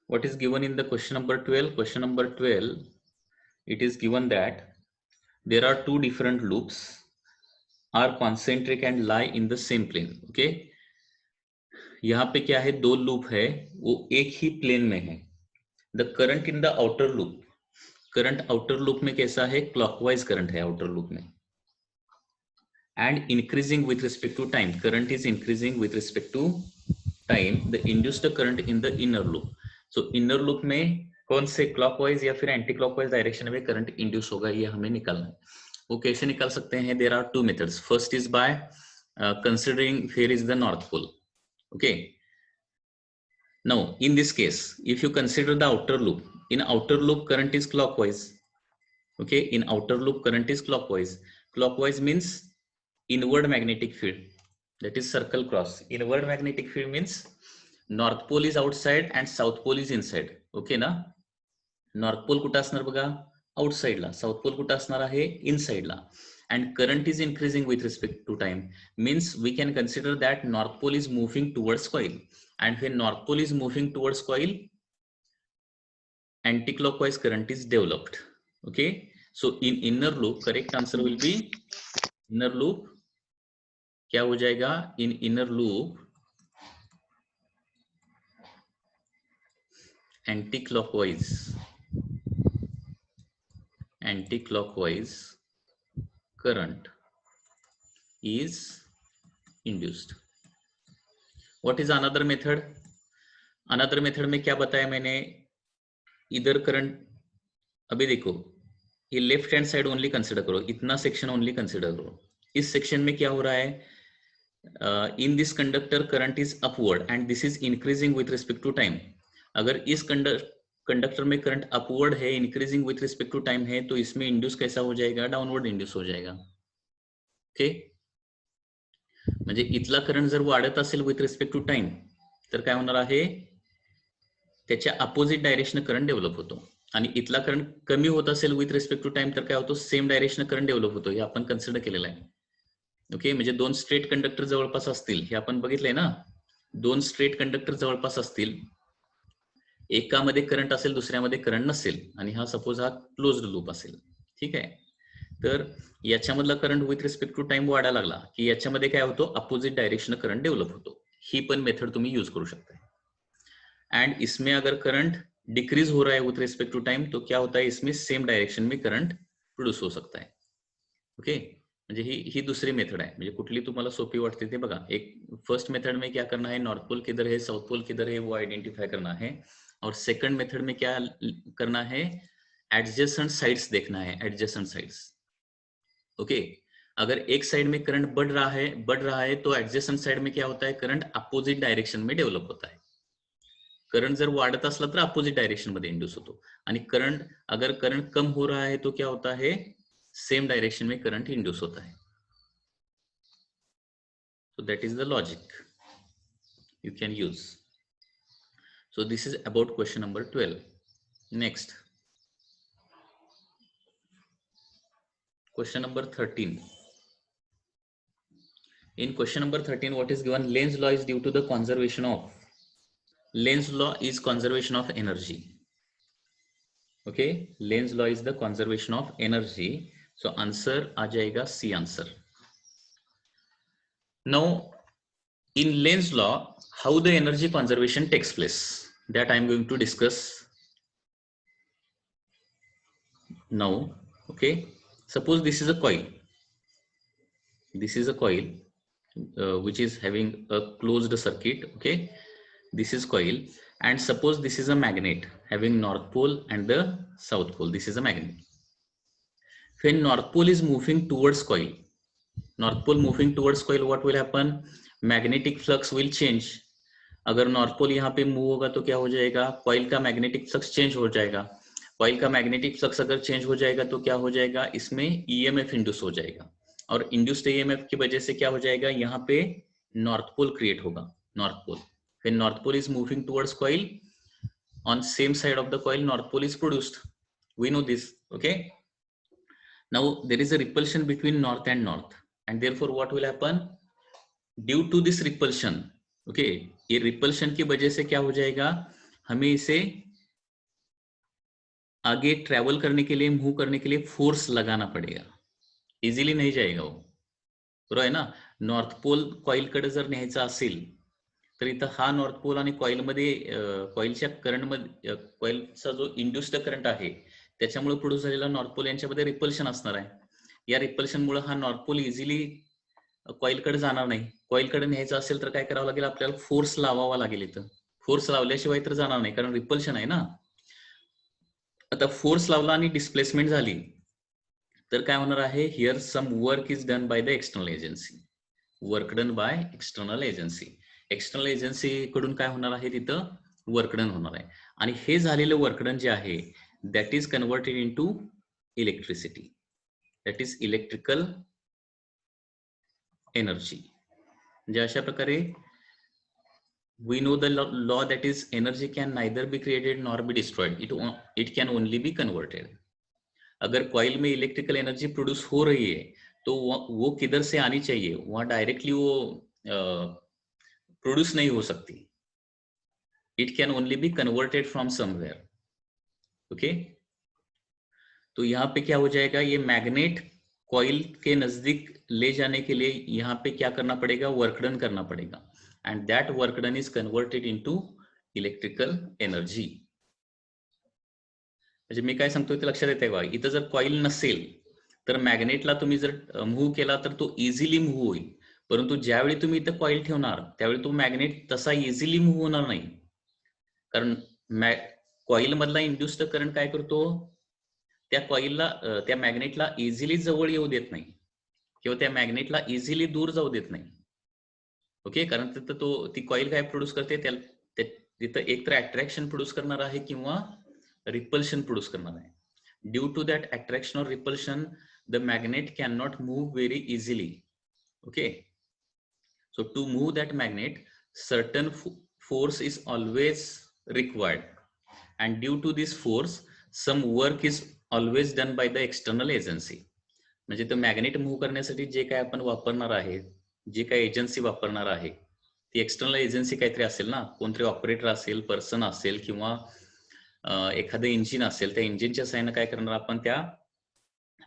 What is given in the question number 12? Question number 12, it is given that there are two different loops are concentric and lie in the same plane. Okay, यहाँ पे क्या है, दो loop है वो एक ही plane में है. The current in the outer loop, current outer loop में कैसा है, क्लॉकवाइज करंट है आउटर लूप में, and increasing with respect to time, current is increasing with respect to time, the induced current in the inner loop. So inner loop में कौन से clockwise या फिर एंटी क्लॉकवाइज डायरेक्शन में current induce होगा, ये हमें निकालना है. वो कैसे निकाल सकते हैं? There are two methods. First is by considering where is the north pole. Okay, now in this case if you consider the outer loop, in outer loop current is clockwise. Okay, in outer loop current is clockwise. Clockwise means inward magnetic field, that is circle cross. Inward magnetic field means north pole is outside and south pole is inside. Okay ना, north pole कुठे असणार बघा, आउटसाइडला, south pole कुठे असणार आहे, इनसाइडला. And current is increasing with respect to time, means we can consider that north pole is moving towards coil, and when north pole is moving towards coil, anti-clockwise current is developed. Okay, so in inner loop correct answer will be inner loop. क्या हो जाएगा, in inner loop anti-clockwise current is induced. What is another method? Another method में क्या बताया मैंने, इधर current, अभी देखो ये left hand side only consider करो, इतना सेक्शन ओनली कंसिडर करो. इस सेक्शन में क्या हो रहा है, in this conductor current is upward and this is increasing with respect to time. अगर इस कंडक्टर में करंट अपवर्ड है, increasing with respect to time है, तो इसमें इंड्यूस कैसा हो जाएगा, डाउनवर्ड इंड्यूस हो जाएगा. ओके, म्हणजे इथला करंट जर वाढत असेल विथ रिस्पेक्ट टू टाइम तर काय होणार आहे, त्याच्या अपोजिट डायरेक्शन करंट डेव्हलप होतो. आणि इथला करंट कमी होत असेल विथ रिस्पेक्ट टू टाइम तर काय होतो, सेम डायरेक्शन करंट डेव्हलप होतो. हे आपण कन्सिडर केलेलं आहे. ओके, म्हणजे दोन स्ट्रेट कंडक्टर जवळपास असतील, हे आपण बघितलंय ना, दोन स्ट्रेट कंडक्टर जवळपास असतील, एकामध्ये करंट असेल दुसऱ्यामध्ये करंट नसेल, आणि हा सपोज हा क्लोज्ड लूप असेल. ठीक आहे, तर याच्यामधला current with respect to time वाढायला लागला की याच्यामध्ये काय होतो, अपोजिट डायरेक्शन करंट डेव्हलप होतो. ही पण मेथड तुम्ही यूज करू शकता. एंड इसमें अगर करंट डिक्रीज हो रहा है विथ रिस्पेक्ट टू टाइम तो क्या होता है, इसमें सेम डायरेक्शन में करंट प्रोड्यूस हो सकता है. ओके, म्हणजे ही दूसरी मेथड आहे. म्हणजे कुठली तुम्हाला सोपी वाटते ते बघा. एक फर्स्ट मेथड में क्या करना है, नॉर्थ पोल किधर है, साउथ पोल किधर है, वो आइडेंटिफाई करना है. और सेकंड मेथड में क्या करना है, एडजेसेंट साइड्स देखना है, एडजेसेंट साइड्स. ओके, अगर एक साइड में करंट बढ़ रहा है तो एडजेसेंट साइड में क्या होता है, करंट अपोजिट डायरेक्शन में डेव्हलप होता है. करंट जर वाढत असला तर अपोजिट डायरेक्शन मध्ये इंड्यूस होतो, आणि करंट अगर करंट कम हो रहा है तो क्या होता है, सेम डायरेक्शन में करंट इंड्यूस होता है. So that is the logic you can use. So this is about question number 12. Next, question number 13. In question number 13, what is given? Lenz law is due to the conservation of, Lenz law is conservation of energy. Okay, Lenz law is the conservation of energy. So answer आ जाएगा C answer. Now in Lenz law, how the energy conservation takes place, that I am going to discuss now. Okay, suppose this is a coil, this is a coil which is having a closed circuit. Okay, this is coil, and suppose this is a magnet having north pole and the south pole. This is a magnet. When north pole is moving towards coil, north pole moving towards coil, what will happen, magnetic flux will change. अगर north pole यहाँ पे move होगा तो क्या हो जाएगा, coil का magnetic flux change हो जाएगा. कॉइल का मैग्नेटिक फ्लक्स अगर चेंज हो जाएगा तो क्या हो जाएगा, इसमें ईएमएफ इंड्यूस हो जाएगा, और इंड्यूस्ड ईएमएफ की वजह से क्या हो जाएगा, यहाँ पे नॉर्थ पोल क्रिएट होगा. North pole, when north pole is moving towards coil, on same side of the coil north pole is produced. We know this. Okay, now there is a repulsion between north and north, and therefore what will happen, due to this repulsion, okay, ये repulsion की वजह से क्या हो जाएगा, हमें इसे आगे travel करने के लिए, मूव करने के लिए फोर्स लगाना पडेगा, इझिली नाही जाएगा वो, बरोबर आहे ना. नॉर्थ पोल कॉइलकडे जर न्यायचा असेल तर इथं हा नॉर्थ पोल आणि कॉइलमध्ये, कॉइलच्या करंटमध्ये, कॉइलचा जो इंड्युस्ड करंट आहे त्याच्यामुळे प्रोड्यूस झालेला नॉर्थ पोल यांच्यामध्ये रिपल्शन असणार आहे. या रिपल्शनमुळे हा नॉर्थ पोल इझिली कॉइलकडे जाणार नाही. कॉइलकडे न्यायचं असेल तर काय करावं लागेल, आपल्याला फोर्स लावावा लागेल. इथं फोर्स लावल्याशिवाय तर जाणार नाही, कारण रिपल्शन आहे ना. आता फोर्स लावला आणि डिस्प्लेसमेंट झाली तर काय होणार आहे, here some work is done by the external agency. Work done by external agency. External agency कडून काय होणार आहे, तिथं वर्क डन होणार आहे. आणि हे झालेलं वर्क डन जे आहे that is converted into electricity, that is electrical energy. म्हणजे अशा प्रकारे we know the law that is energy can neither be created nor be destroyed, it can only be converted. अगर कॉइल में electrical energy produce हो रही है तो वो किधर से आनी चाहिए, वहां डायरेक्टली वो प्रोड्यूस नहीं हो सकती. It can only be converted from somewhere. Okay, तो यहाँ पे क्या हो जाएगा, ये मैग्नेट कॉइल के नजदीक ले जाने के लिए यहाँ पे क्या करना पड़ेगा, वर्क डन करना पड़ेगा. And that work done is converted into electrical energy. म्हणजे मी काय सांगतोय ते लक्षात येते का, इथं जर कॉइल नसेल तर मॅग्नेटला तुम्ही जर मूव्ह केला तर तो इझिली मूव्ह होईल. परंतु ज्यावेळी तुम्ही इथं कॉइल ठेवणार त्यावेळी तो मॅग्नेट तसा इझिली मूव्ह होणार नाही. कारण कॉइल मधला इंड्युस्ड करंट काय करतो, त्या कॉइलला, त्या मॅग्नेटला इझिली जवळ येऊ देत नाही किंवा त्या मॅग्नेटला इझिली दूर जाऊ देत नाही. ओके, कारण तिथं तो ती कॉइल काय प्रोड्यूस करते, तिथं एक तर अट्रॅक्शन प्रोड्यूस करणार आहे किंवा रिपल्शन प्रोड्यूस करणार आहे. ड्यू टू दॅट अट्रॅक्शन और repulsion the magnet can not move very easily. Okay, so to move that magnet certain force is always required and due to this force some work is always done by the external agency. म्हणजे तो magnet move करण्यासाठी जे काय आपण वापरणार आहे, जे काही एजन्सी वापरणार आहे ती एक्सटर्नल एजन्सी काहीतरी असेल ना, कोणतरी ऑपरेटर असेल, पर्सन असेल किंवा एखादं इंजिन असेल. त्या इंजिनच्या साहाय्याने काय करणार आपण, त्या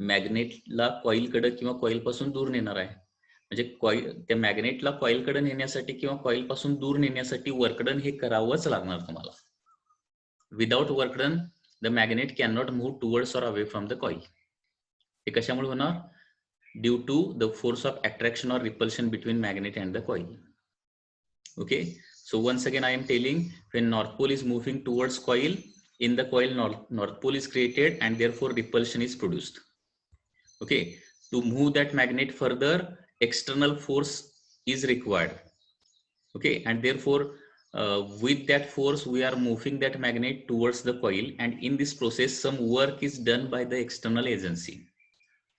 मॅग्नेटला कॉइलकडे किंवा कॉइल पासून दूर नेणार आहे. म्हणजे त्या मॅग्नेटला कॉइलकडे नेण्यासाठी किंवा कॉइल पासून दूर नेण्यासाठी वर्कडन हे करावंच लागणार तुम्हाला. Without work done the magnet can not move towards और अवे फ्रॉम द कॉइल. हे कशामुळे होणार, due to the force of attraction or repulsion between magnet and the coil. Okay, so once again I am telling, when north pole is moving towards coil, in the coil north pole is created and therefore repulsion is produced. Okay, to move that magnet further external force is required. Okay, and therefore with that force we are moving that magnet towards the coil, and in this process some work is done by the external agency.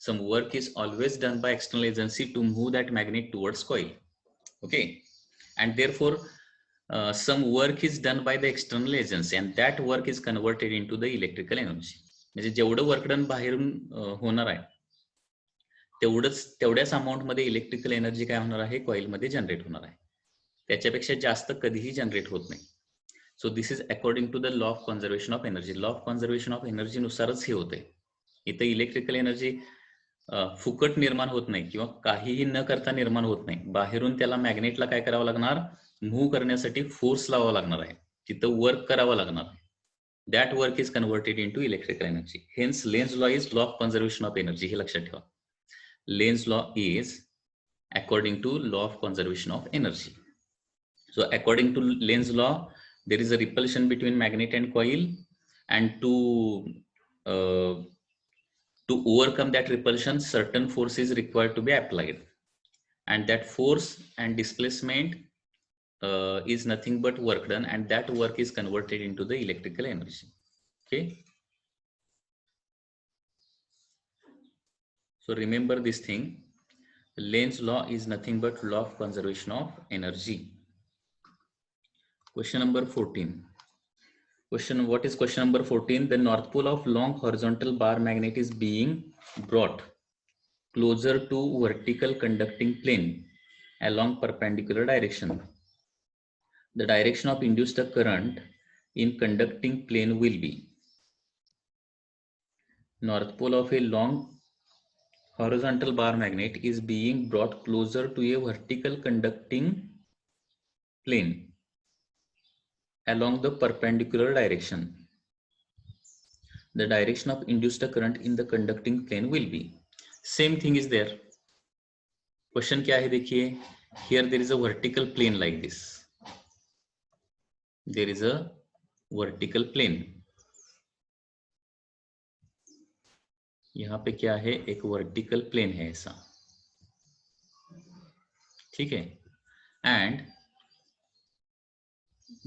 Some work is always done by external agency to move that magnet towards coil. Okay, and therefore some work is done by the external agency and that work is converted into the electrical energy. म्हणजे जेवढं work done बाहेरून होणार आहे तेवढ्याच amount मध्ये electrical energy काय होणार आहे, कॉइल मध्ये जनरेट होणार आहे. त्याच्यापेक्षा जास्त कधीही जनरेट होत नाही. So this is according to the law of conservation of energy. Law of conservation of energy नुसारच हे होते. इथं इलेक्ट्रिकल एनर्जी फुकट निर्माण होत नाही किंवा काहीही न करता निर्माण होत नाही. बाहेरून त्याला मॅग्नेटला काय करावं लागणार, मूव्ह करण्यासाठी फोर्स लावावा लागणार आहे, तिथं वर्क करावं लागणार. That work is converted into electrical energy. Hence Lenz law is law of conservation of energy. हे लक्षात ठेवा. Lenz law is according to law of conservation of energy. So according to Lenz law there is a repulsion between magnet and coil, and to overcome that repulsion certain force is required to be applied, and that force and displacement is nothing but work done, and that work is converted into the electrical energy. Okay, so remember this thing, Lenz law is nothing but law of conservation of energy. Question number 14. What is question number 14? The north pole of long horizontal bar magnet is being brought closer to vertical conducting plane along perpendicular direction. The direction of induced current in conducting plane will be north pole of a long horizontal bar magnet is being brought closer to a vertical conducting plane along the perpendicular direction. The direction of induced current in the conducting plane will be. Same thing is there. Question क्या है देखिए. Here there is a vertical plane like this. There is a vertical plane. यहाँ पे क्या है, एक vertical plain है ऐसा, ठीक है. And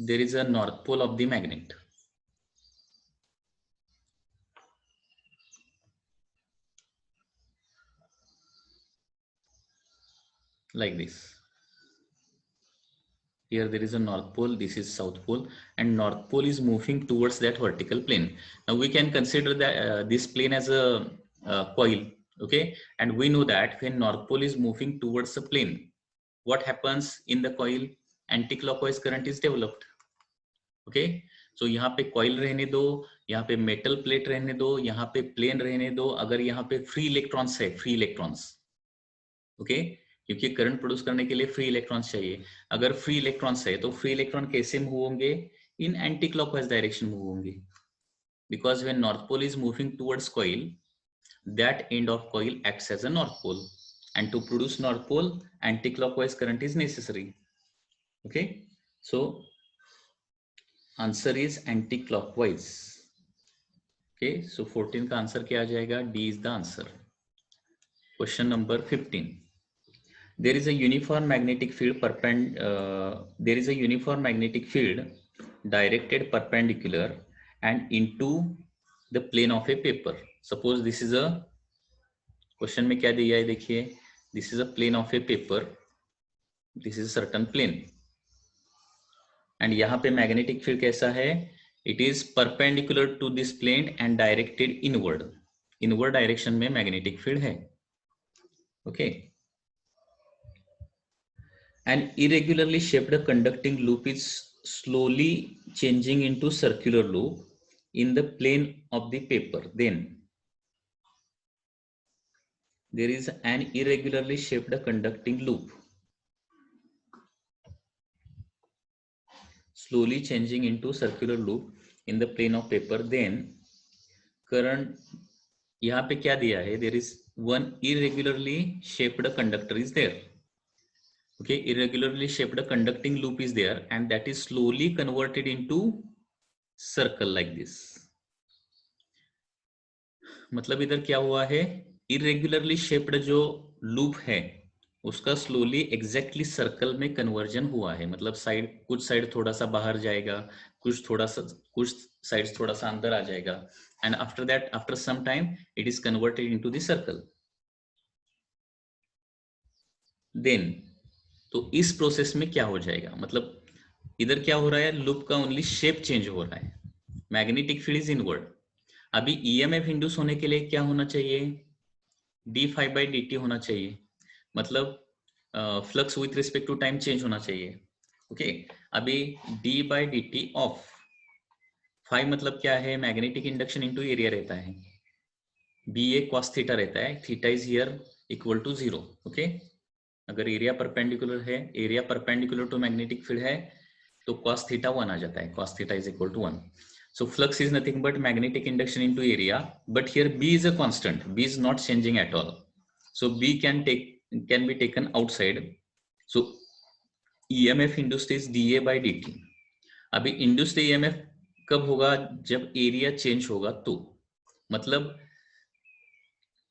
there is a north pole of the magnet. Like this. Here there is a north pole, this is south pole, and north pole is moving towards that vertical plane. Now we can consider that this plane as a coil, okay, and we know that when north pole is moving towards the plane, what happens in the coil? Anti-clockwise current is developed, okay. So यहाँ पे coil रहने दो, यहाँ पे metal plate रहने दो, यहाँ पे plane रहने दो. अगर यहाँ पे free electrons है, free electrons, okay, क्योंकि करंट प्रोड्यूस करने के लिए फ्री इलेक्ट्रॉन्स चाहिए. अगर फ्री इलेक्ट्रॉन्स है तो फ्री इलेक्ट्रॉन कैसे मूव होंगे? In anti clockwise direction move होंगे, because when north pole is moving towards coil, that end of coil acts as a north pole, and to produce north pole anti clockwise current is necessary, okay. So answer is anti clockwise, okay. So 14 का answer क्या आ जाएगा? D is the answer. Question number 15. There is a uniform magnetic field directed perpendicular and into the plane of a paper. Suppose this is a question में क्या दिया है देखिए. This is a plane of a paper. This is a certain plane. And यहाँ पे magnetic field कैसा है? It is perpendicular to this plane and directed inward. Inward direction में magnetic field है, okay. An irregularly shaped conducting loop is slowly changing into circular loop in the plane of the paper. Then there is an irregularly shaped conducting loop slowly changing into circular loop in the plane of paper. Then current, यहाँ पे क्या दिया है? There is one irregularly shaped conductor is there. Okay, irregularly shaped conducting loop is there, and that is slowly converted into circle like this. मतलब इधर क्या हुआ है? irregularly shaped जो loop है उसका slowly exactly circle में conversion हुआ है. मतलब साइड, कुछ साइड थोड़ा सा बाहर जाएगा, कुछ साइड थोड़ा सा अंदर आ जाएगा, and after that, after some time, it is converted into the circle. Then तो इस प्रोसेस में क्या हो जाएगा? मतलब इधर क्या हो रहा है? लूप का ओनली शेप चेंज हो रहा है. Magnetic field is inward. अभी ईएमएफ इंड्यूस होने के लिए क्या होना चाहिए? d∅dt होना चाहिए. मतलब flux with respect to time change होना चाहिए, ओके. अभी d/dt ऑफ फाइ मतलब क्या है? मैग्नेटिक इंडक्शन इनटू एरिया रहता है. ba cos थीटा रहता है. Theta is here equal to 0, okay. अगर एरिया परपेंडिकुलर है, area perpendicular to magnetic field है, तो cos थीटा 1 आ जाता है. cos theta is equal to 1. So flux is nothing but magnetic induction into area, but here B is a constant. B is not changing at all. So B can be taken outside. So EMF induced is dA/dt. अभी induced EMF कब होगा? जब area change होगा तो. मतलब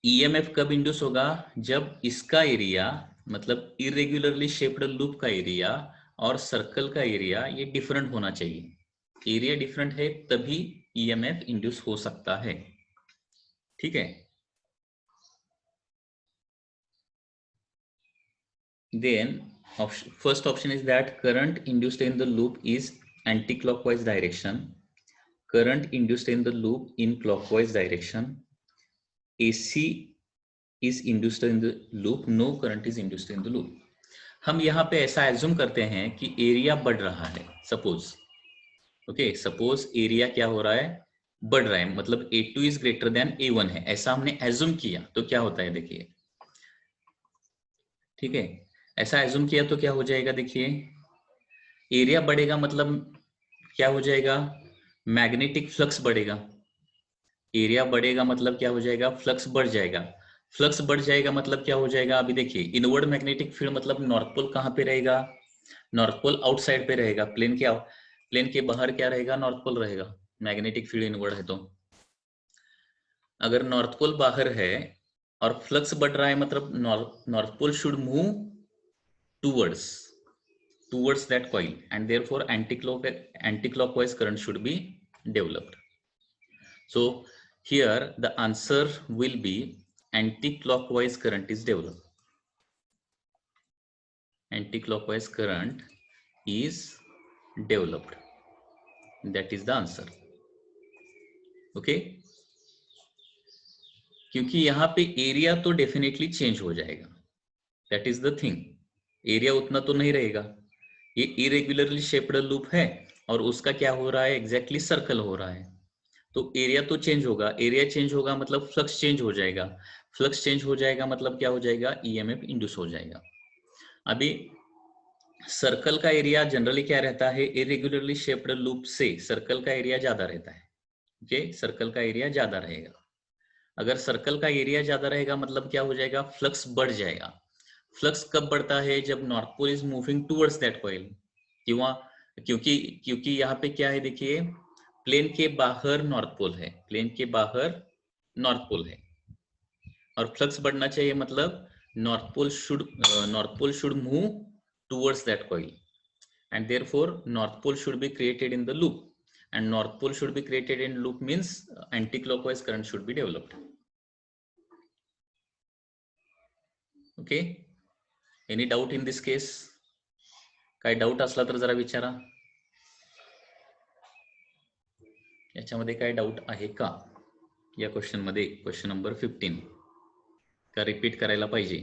EMF कब induce होगा? जब इसका एरिया, मतलब इरेग्युलरली शेप्ड लूप का एरिया और सर्कल का एरिया ये डिफरेंट होना चाहिए. एरिया डिफरेंट है तभी ईएमएफ इंड्यूस हो सकता है, ठीक है. Then first option is that current induced in the loop is anti clockwise direction. Current induced in the loop in clockwise direction. AC is induced in the loop, no current is induced in the loop. हम यहाँ पे ऐसा assume करते हैं कि area बढ़ रहा है. सपोज ओके, सपोज एरिया क्या हो रहा है, बढ़ रहा है, मतलब A2 is greater than A1 है, ऐसा हमने एज्यूम किया तो क्या होता है देखिए, ठीक है, ऐसा एज्यूम किया तो क्या हो जाएगा देखिए, एरिया बढ़ेगा मतलब क्या हो जाएगा, मैग्नेटिक फ्लक्स बढ़ेगा, एरिया बढ़ेगा मतलब क्या हो जाएगा, फ्लक्स बढ़ जाएगा, फ्लक्स बढ़ जाएगा मतलब क्या हो जाएगा, अभी देखिए इनवर्ड मैग्नेटिक फील्ड मतलब नॉर्थ पोल कहाँ पे रहेगा, नॉर्थ पोल आउटसाइड पे रहेगा, प्लेन के बाहर क्या रहेगा, नॉर्थ पोल रहेगा, मैग्नेटिक फील्ड इनवर्ड है तो अगर नॉर्थ पोल बाहर है और फ्लक्स बढ़ रहा है मतलब north pole should move towards that coil and therefore anti-clockwise current should be developed. So here the answer will be anti-clockwise current is developed. Anti-clockwise current is developed. That is the answer. Okay? क्योंकि यहाँ पे area तो definitely change हो जाएगा, that is the thing, area उतना तो नहीं रहेगा, ये इरेगुलरली शेप्ड लूप है और उसका क्या हो रहा है, एग्जैक्टली सर्कल हो रहा है, तो एरिया तो चेंज होगा, एरिया चेंज होगा मतलब फ्लक्स चेंज हो जाएगा, फ्लक्स चेंज हो जाएगा मतलब क्या हो जाएगा, ईएमएफ इंड्यूस हो जाएगा। अभी सर्कल का एरिया जनरली क्या रहता है, इरेगुलरली शेप्ड लूप से सर्कल का एरिया ज्यादा रहता है, ओके, सर्कल का एरिया ज्यादा रहेगा, अगर सर्कल का एरिया ज्यादा रहेगा मतलब क्या हो जाएगा, फ्लक्स बढ़ जाएगा, फ्लक्स कब बढ़ता है, जब north pole is moving towards that coil, क्योंकि क्योंकि यहाँ पे क्या है देखिए, प्लेन के बाहर नॉर्थ पोल है, प्लेन के बाहर नॉर्थ पोल है और फ्लक्स बढ़ना चाहिए मतलब north pole should move towards that coil and therefore north pole should be created in the loop, and north pole should be created in loop means anti-clockwise current should be developed. Okay, any doubt in this case? काय doubt असला तर जरा विचारा, याच्यामध्ये काय doubt आहे का या क्वेश्चन मध्ये, क्वेश्चन नंबर 15 का रिपीट करायला पाहिजे?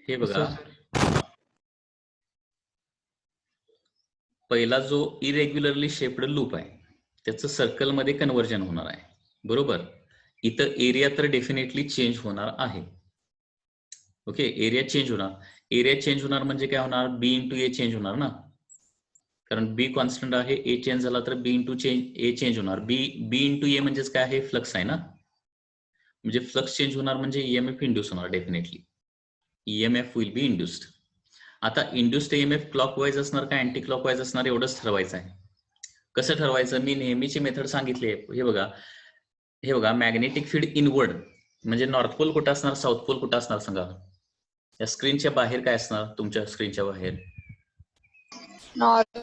हे बघा, पहिला जो इरेग्युलरली शेप्ड लूप आहे त्याचं सर्कल मध्ये कन्वर्जन होणार आहे, बरोबर, इथं एरिया तर डेफिनेटली चेंज होणार आहे, ओके, एरिया चेंज होणार, एरिया चेंज होणार म्हणजे काय होणार, बी इंटू ए चेंज होणार ना, कारण बी कॉन्स्टंट आहे, ए चेंज झाला तर बी इंटू ए चेंज होणार, बी इंटू ए म्हणजेच काय आहे, फ्लक्स आहे ना, म्हणजे फ्लक्स चेंज होणार म्हणजे ईएमएफ इंड्यूस होणार, definitely EMF will be induced. आता इंड्यूस्ड ईएमएफ क्लॉकवाईज असणार का अँटी क्लॉकवाईज असणार एवढंच ठरवायचं आहे. कसं ठरवायचं, मी नेहमीची मेथड सांगितली आहे, हे बघा मॅग्नेटिक फील्ड इनवर्ड म्हणजे नॉर्थ पोल कुठं असणार, साऊथ पोल कुठं असणार सांगा, या स्क्रीनच्या बाहेर काय असणार, तुमच्या स्क्रीनच्या बाहेर नॉर्थ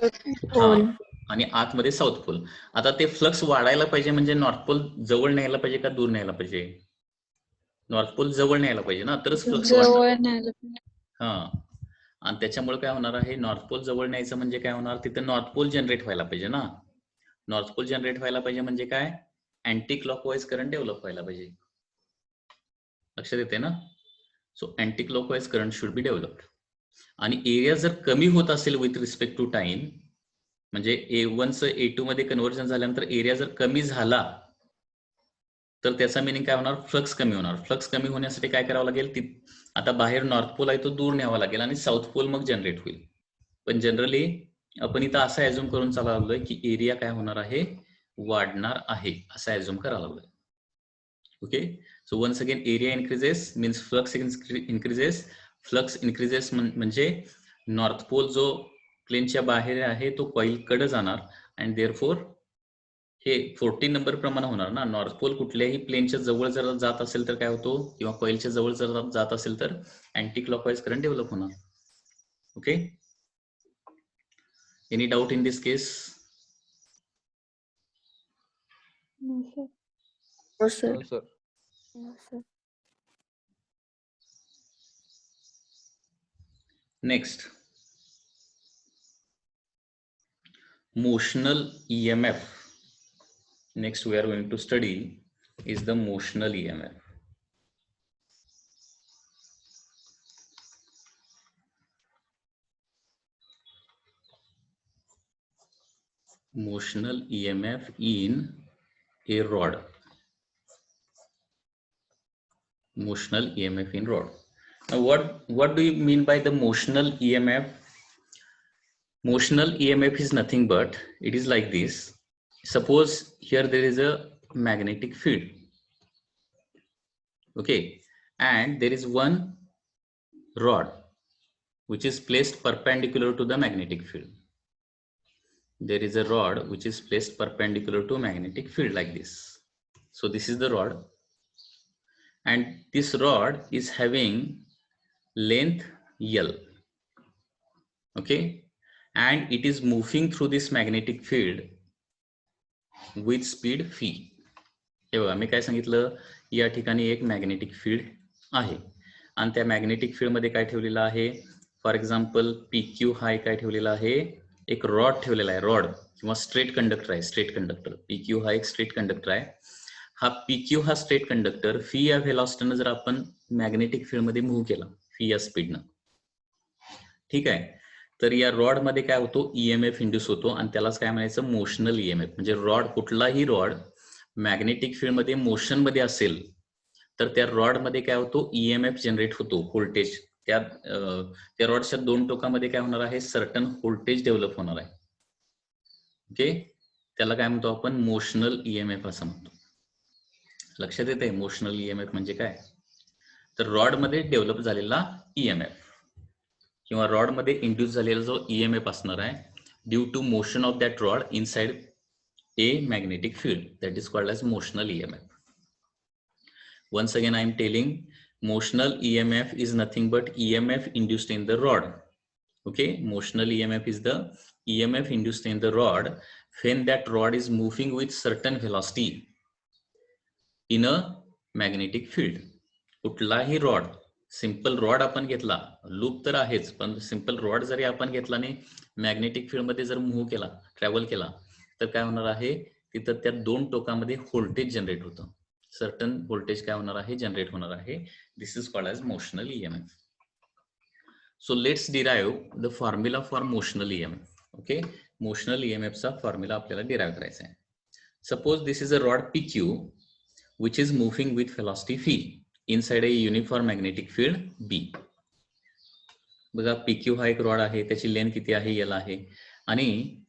पोल आणि आतमध्ये साऊथ पोल. आता ते फ्लक्स वाढायला पाहिजे म्हणजे नॉर्थ पोल जवळ न्यायला पाहिजे का दूर न्यायला पाहिजे, नॉर्थ पोल जवळ न्यायला पाहिजे ना, तरच फ्लक्स वाढणार. हा, आणि त्याच्यामुळे काय होणार आहे, नॉर्थ पोल जवळ न्यायचं म्हणजे काय होणार, तिथे नॉर्थ पोल जनरेट व्हायला पाहिजे ना, नॉर्थ पोल जनरेट व्हायला पाहिजे म्हणजे काय, अँटी क्लॉकवाईज करंट डेव्हलप व्हायला पाहिजे, लक्षात येते ना. So anti clockwise current should be developed. आणि एरिया जर कमी होत असेल विथ रिस्पेक्ट टू टाइम, म्हणजे A1 चं A2 मध्ये कन्व्हर्जन झाल्यानंतर एरिया जर कमी झाला तर त्याचा मिनिंग काय होणार, फ्लक्स कमी होणार, फ्लक्स कमी होण्यासाठी काय करावं लागेल, आता बाहेर नॉर्थ पोल आहे तो दूर न्यावा लागेल आणि साऊथ पोल मग जनरेट होईल. पण जनरली आपण इथं असं ऍझ्युम करून चालू लागलोय की एरिया काय होणार आहे, वाढणार आहे, असं ऍझ्युम करायला लागलोय. Okay, so once again area increases means flux increases, flux increases म्हणजे नॉर्थ पोल जो प्लेनच्या बाहेर आहे तो कॉइल कडे जाणार अँड देअरफॉर हे 14 नंबर प्रमाणे होणार ना, नॉर्थ पोल कुठल्याही प्लेनच्या जवळ जर जात असेल तर काय होतो, किंवा कॉइलच्या जवळ जर जात असेल तर अँटी क्लॉकवाईज करंट डेव्हलप होणार. Okay, any doubt in this case? No sir. No sir. Next, motional EMF. Next we are going to study is the motional EMF. motional EMF in a rod. Motional EMF in rod. Now what do you mean by the motional EMF? Motional EMF is nothing but it is like this. Suppose here there is a magnetic field, okay, and there is one rod which is placed perpendicular to the magnetic field. There is a rod which is placed perpendicular to a magnetic field like this. So this is the rod, and this rod is having length L, okay, and it is moving through this magnetic field with speed phi. हे बघा मी काय सांगितलं, या ठिकाणी एक magnetic field आहे आणि त्या मॅग्नेटिक फील्ड मध्ये काय ठेवलेलं आहे, फॉर एक्झाम्पल PQ हा काय ठेवलेला आहे, एक रॉड ठेवलेला आहे, रॉड किंवा स्ट्रेट कंडक्टर आहे, स्ट्रेट कंडक्टर. PQ हा एक स्ट्रेट कंडक्टर आहे. हा PQ हा स्ट्रेट कंडक्टर फी या व्हेलॉसिटीनं जर आपण मॅग्नेटिक फील्ड मध्ये मूव्ह केला फी या स्पीडनं, ठीक आहे, तर या रॉड मध्ये काय होतो, EMF इंड्यूस होतो आणि त्यालाच काय म्हणायचं, मोशनल EMF. म्हणजे रॉड, कुठलाही रॉड मॅग्नेटिक फील्ड मध्ये मोशन मध्ये असेल तर त्या रॉड मध्ये काय होतो, EMF जनरेट होतो, व्होल्टेज. त्या रॉडच्या दोन टोकामध्ये काय होणार आहे, सर्टन व्होल्टेज डेव्हलप होणार आहे, ओके. त्याला काय म्हणतो आपण, मोशनल EMF असं म्हणतो. लक्षात येते मोशनल EMF म्हणजे काय, तर रॉड मध्ये डेव्हलप झालेला EMF किंवा रॉड मध्ये इंड्यूस झालेला जो EMF असणार आहे due to motion of that rod inside a magnetic field, that is called as motional EMF. Once again I am telling, motional EMF is nothing but EMF induced in the rod, okay. Motional EMF is the EMF induced in the rod when that rod is moving with certain velocity in a magnetic field. कुठलाही rod, simple rod आपण घेतला, loop तर आहेच, पण simple rod जरी आपण घेतला आणि मॅग्नेटिक फील्ड मध्ये जर मूव्ह केला, ट्रॅव्हल केला, तर काय होणार आहे, तिथं त्या दोन टोकामध्ये व्होल्टेज जनरेट होतं, सर्टन व्होल्टेज काय होणार आहे, जनरेट होणार आहे. This is called as motional EMF. So let's derive the formula for motional EMF, okay. Motional EMF चा फॉर्म्युला आपल्याला डिराइव्ह करायचा आहे. Suppose this is a rod PQ which is moving with velocity phi inside a uniform magnetic field B. बघा PQ हा एक rod आहे, त्याची length किती आहे, L आहे, आणि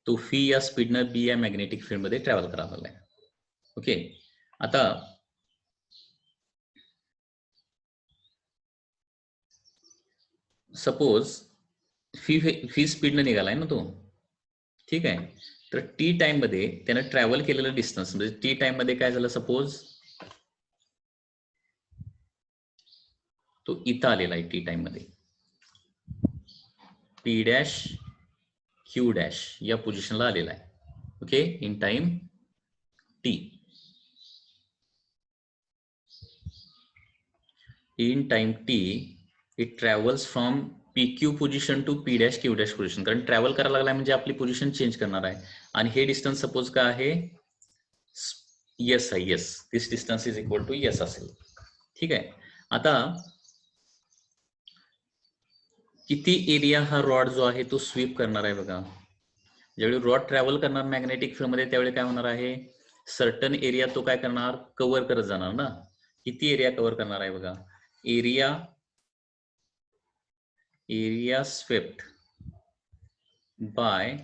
तो फी या स्पीडनं बी या मॅग्नेटिक फील्ड मध्ये ट्रॅव्हल करायला लागलाय, ओके. आता सपोज फी स्पीडनं निघालाय ना तो, ठीक आहे, तर टी टाइम मध्ये त्यानं ट्रॅव्हल केलेलं डिस्टन्स, म्हणजे टी टाइम मध्ये काय झालं, सपोज तो इथं आलेला आहे टी टाइम मध्ये, P डॅश Q डॅश या पोझिशनला आलेला आहे, okay, in time T. In time T it travels from PQ position to P dash Q dash position, कारण ट्रॅव्हल करायला लागलाय म्हणजे आपली पोझिशन चेंज करणार आहे, आणि हे डिस्टन्स सपोज काय आहे, S आहे, S. This distance is equal to S असेल, ठीक आहे. आता किती एरिया हा रॉड जो आहे तो स्वीप करणार आहे बघा, ज्यावेळी रॉड ट्रॅव्हल करणार मॅग्नेटिक फील्ड मध्ये त्यावेळी काय होणार आहे, सर्टन एरिया तो काय करणार, कव्हर करत जाणार ना. किती एरिया कव्हर करणार आहे बघा, area swept by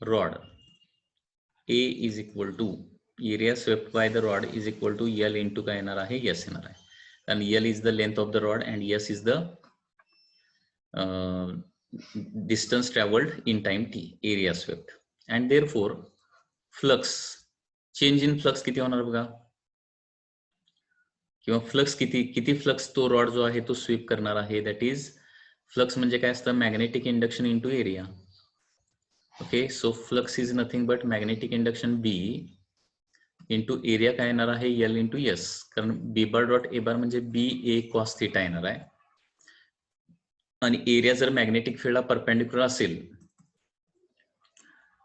rod A is equal to, area swept by the rod is equal to L into काय येणार आहे, S येणार आहे, कारण L is the length of the rod and S is the distance traveled in time T, area swept, and therefore flux, change in flux किती होणार बघा, किंवा फ्लक्स किती फ्लक्स तो रॉड जो आहे तो स्वीप करणार आहे, दॅट इज फ्लक्स म्हणजे काय असतं, magnetic induction into area, okay. So flux is nothing but magnetic induction B into area काय येणार आहे, L इंटू S, कारण B बार डॉट A बार म्हणजे BA cos थीटा येणार आहे, आणि एरिया जर मॅग्नेटिक फील्डला परपेंडिक्युलर असेल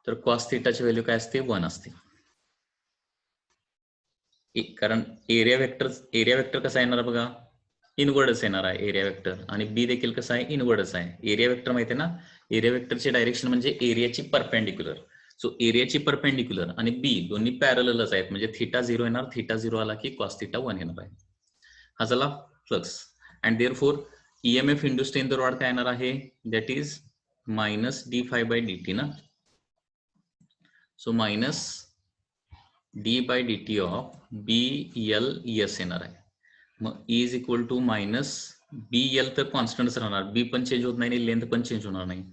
तर कॉस थीटाची व्हॅल्यू काय असते, 1 असते, कारण एरिया वेक्टर कसा येणार बघा, इनवर्डच येणार आहे एरिया वेक्टर, आणि बी देखील कसा आहे, इनवर्डच आहे. एरिया वेक्टर माहिती आहे ना, एरिया वेक्टरची डायरेक्शन म्हणजे एरियाची परपेंडिक्युलर, सो एरियाची परपेंडिक्युलर आणि बी दोन्ही पॅरलच आहेत, म्हणजे थिटा 0 येणार, थिटा 0 आला की कॉस थिटा 1 येणार आहे. हा झाला flux. And therefore EMF induced in the rod काय येणार आहे, दॅट इज मायनस d∅dt ना. So minus d/dt of BLS येणार आहे. मग E is equal to minus BL तर कॉन्स्टंटच राहणार, बी पण चेंज होत नाही आणि लेंथ पण चेंज होणार नाही,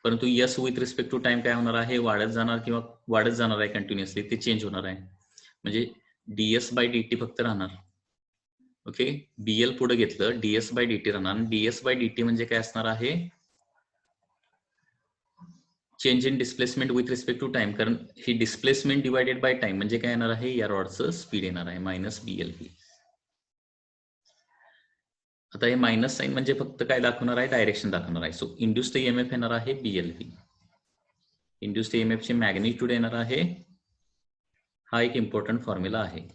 परंतु yes with respect to time काय होणार आहे, वाढत जाणार किंवा वाढत जाणार आहे कंटिन्युअसली, ते चेंज होणार आहे. म्हणजे ds/dt फक्त राहणार. ओके, BL पुढे घेतलं, ds/dt राहणार. ds/dt म्हणजे काय असणार आहे, change in displacement with respect to time, कारण ही डिस्प्लेसमेंट डिवायडेड बाय टाइम म्हणजे काय येणार आहे, या रॉडचं स्पीड येणार आहे मायनस BLV. आता हे मायनस साइन म्हणजे फक्त काय दाखवणार आहे, डायरेक्शन दाखवणार आहे. सो इंड्युस्ड EMF येणार आहे BLV. इंड्युस्ड EMF चे मॅग्निट्यूड येणार आहे, हा एक इम्पॉर्टंट फॉर्म्युला आहे.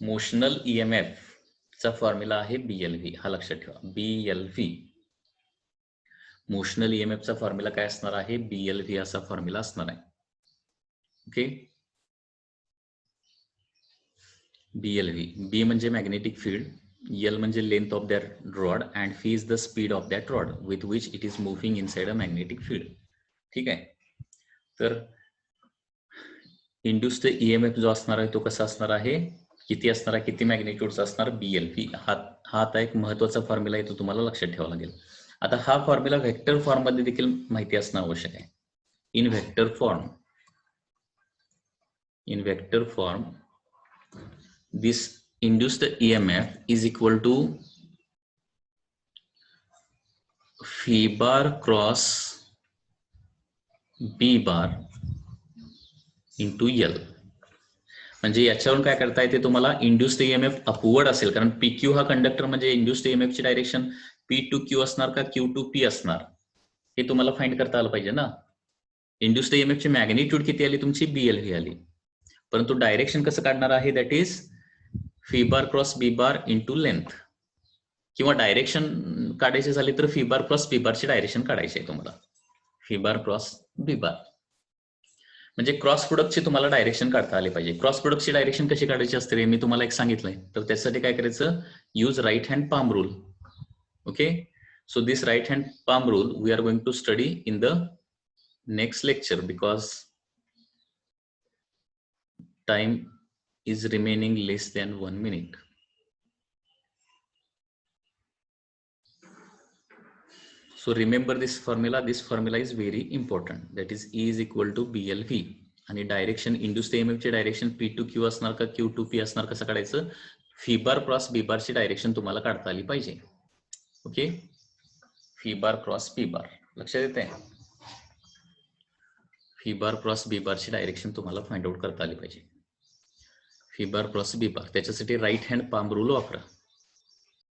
मोशनल EMF चा फॉर्म्युला आहे BLV, हा लक्षात ठेवा, BLV. मोशनल EMF चा फॉर्म्युला काय असणार आहे, BLV असा फॉर्म्युला असणार आहे. Okay, BLV. B म्हणजे मॅग्नेटिक फील्ड, L म्हणजे length of that rod and V is the speed of that rod with which it is moving inside a magnetic field. ठीक आहे. तर इंड्युस्ड EMF जो असणार आहे तो कसा असणार आहे, किती असणार आहे, किती मॅग्निट्यूडचा असणार, BLV. हा आता एक महत्वाचा फॉर्म्युला आहे, तो तुम्हाला लक्षात ठेवावा लागेल. आता हा फॉर्म्युला व्हेक्टर फॉर्म मध्ये देखील माहिती असणं आवश्यक आहे. In vector form this induced EMF is equal to phi bar cross B bar into L. म्हणजे याच्यावरून काय करता येते तुम्हाला, इंड्युस्ड EMF अपवर्ड असेल, कारण PQ हा कंडक्टर म्हणजे इंड्युस्ड EMF ची डायरेक्शन P to Q असणार का Q to P असणार, हे तुम्हाला फाइंड करता आलं पाहिजे ना. इंड्युस्ड EMF ची मॅग्निट्यूड किती आली तुमची, BLV आली, परंतु डायरेक्शन कसं काढणार आहे, that is phi bar cross B bar into length, किंवा डायरेक्शन काढायचे झाले तर फी बार क्रॉस बी बारची डायरेक्शन काढायची आहे तुम्हाला. फी बार क्रॉस बी बार म्हणजे क्रॉस प्रोडक्टची तुम्हाला डायरेक्शन काढता आली पाहिजे. क्रॉस प्रोडक्टची डायरेक्शन कशी काढायची असते मी तुम्हाला एक सांगितलंय, तर त्यासाठी काय करायचं, use right hand palm rule. Okay, so this right hand palm rule we are going to study in the next lecture because time is remaining less than 1 minute. So remember this formula is very important, that is E is equal to BLV. आणि direction induced EMF ची direction P to Q असणार का Q to P असणार, कसं काढायचं, fee bar cross B बार ची direction तुम्हाला काढता आली पाहिजे. Okay, fee bar cross B बार लक्षात येते, फी बार क्रॉस बी बार ची डायरेक्शन तुम्हाला फाइंड आउट करता आली पाहिजे. फी बार क्रॉस बी बार, त्याच्यासाठी राईट हँड पाम रूल वापरा.